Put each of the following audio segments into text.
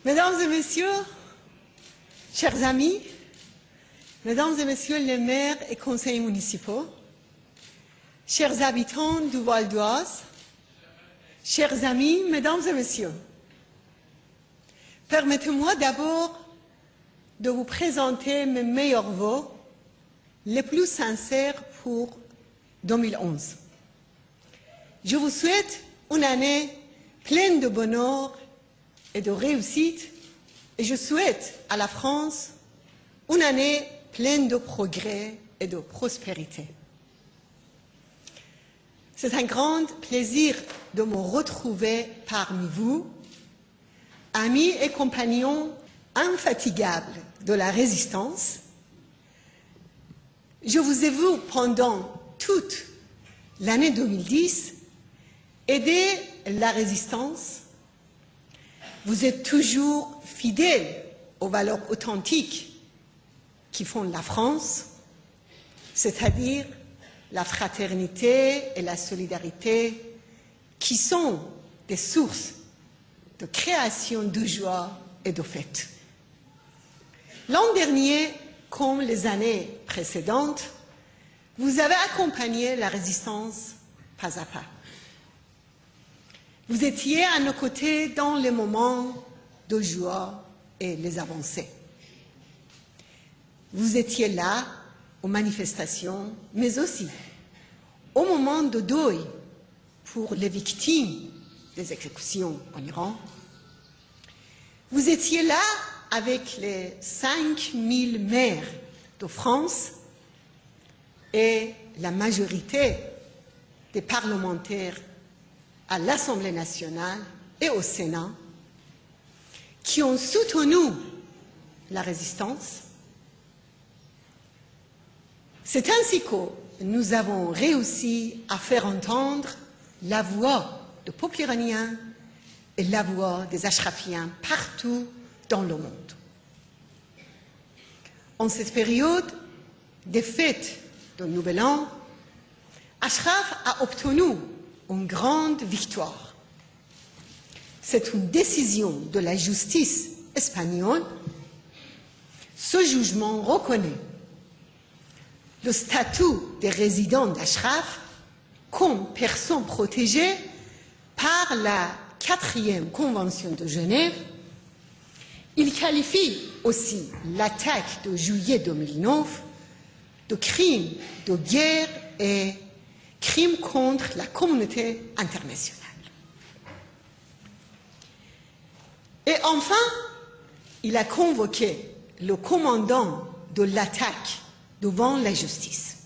Mesdames et messieurs, chers amis, mesdames et messieurs les maires et conseillers municipaux, chers habitants du Val d'Oise, chers amis, mesdames et messieurs, permettez-moi d'abord de vous présenter mes meilleurs vœux, les plus sincères pour 2011. Je vous souhaite une année pleine de bonheur et de réussite, et je souhaite à la France une année pleine de progrès et de prospérité. C'est un grand plaisir de me retrouver parmi vous, amis et compagnons infatigables de la résistance. Je vous ai vu pendant toute l'année 2010 aider la résistance. Vous êtes toujours fidèles aux valeurs authentiques qui font la France, c'est-à-dire la fraternité et la solidarité, qui sont des sources de création de joie et de fête. L'an dernier, comme les années précédentes, vous avez accompagné la résistance pas à pas. Vous étiez à nos côtés dans les moments de joie et les avancées. Vous étiez là aux manifestations, mais aussi au moment de deuil pour les victimes des exécutions en Iran. Vous étiez là avec les 5000 maires de France et la majorité des parlementaires à l'Assemblée nationale et au Sénat qui ont soutenu la résistance. C'est ainsi que nous avons réussi à faire entendre la voix des peuples iraniens et la voix des Ashrafiens partout dans le monde. En cette période des fêtes de Nouvel An, Ashraf a obtenu une grande victoire. C'est une décision de la justice espagnole. Ce jugement reconnaît le statut des résidents d'Ashraf comme personnes protégées par la 4e Convention de Genève. Il qualifie aussi l'attaque de juillet 2009 de crime de guerre et crime contre la communauté internationale. Et enfin, il a convoqué le commandant de l'attaque devant la justice.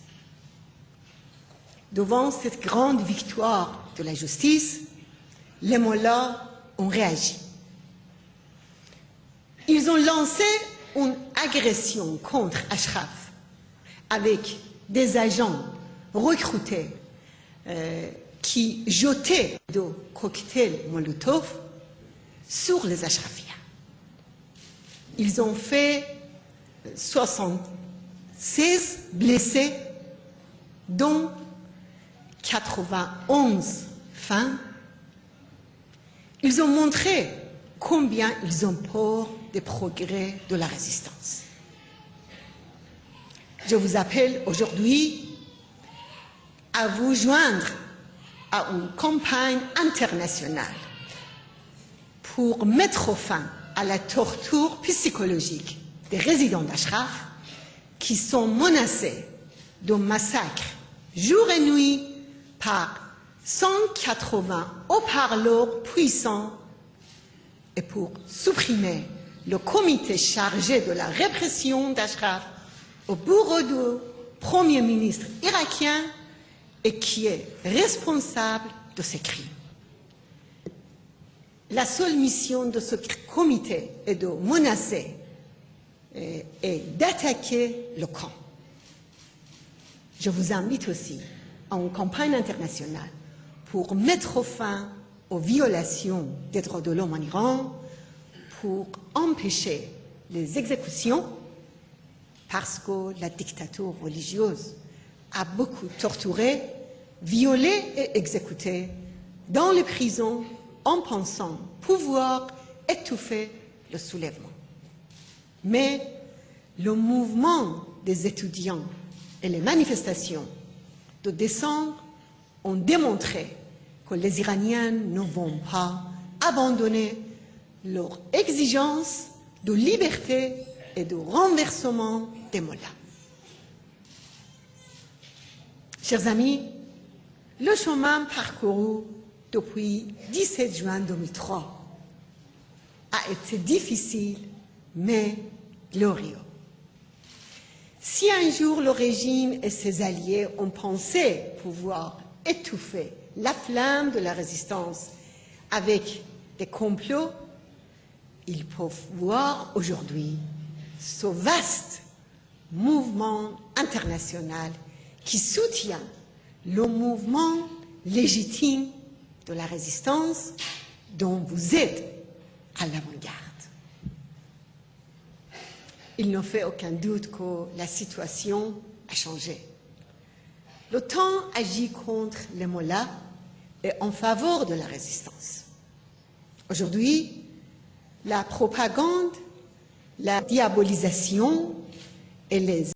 Devant cette grande victoire de la justice, les mollahs ont réagi. Ils ont lancé une agression contre Ashraf avec des agents recrutés qui jetaient des cocktails Molotov sur les Ashrafiens. Ils ont fait 76 blessés, dont 91 femmes. Ils ont montré combien ils ont peur des progrès de la résistance. Je vous appelle aujourd'hui à vous joindre à une campagne internationale pour mettre fin à la torture psychologique des résidents d'Ashraf qui sont menacés de massacres jour et nuit par 180 haut-parleurs puissants, et pour supprimer le comité chargé de la répression d'Ashraf au bureau du Premier ministre irakien et qui est responsable de ces crimes. La seule mission de ce comité est de menacer et d'attaquer le camp. Je vous invite aussi à une campagne internationale pour mettre fin aux violations des droits de l'homme en Iran, pour empêcher les exécutions, parce que la dictature religieuse a beaucoup torturé, violé et exécuté dans les prisons en pensant pouvoir étouffer le soulèvement. Mais le mouvement des étudiants et les manifestations de décembre ont démontré que les Iraniens ne vont pas abandonner leur exigence de liberté et de renversement des mollahs. Chers amis, le chemin parcouru depuis 17 juin 2003 a été difficile mais glorieux. Si un jour le régime et ses alliés ont pensé pouvoir étouffer la flamme de la résistance avec des complots, ils peuvent voir aujourd'hui ce vaste mouvement international qui soutient le mouvement légitime de la résistance dont vous êtes à l'avant-garde. Il ne fait aucun doute que la situation a changé. Le temps agit contre les mollahs et en faveur de la résistance. Aujourd'hui, la propagande, la diabolisation et les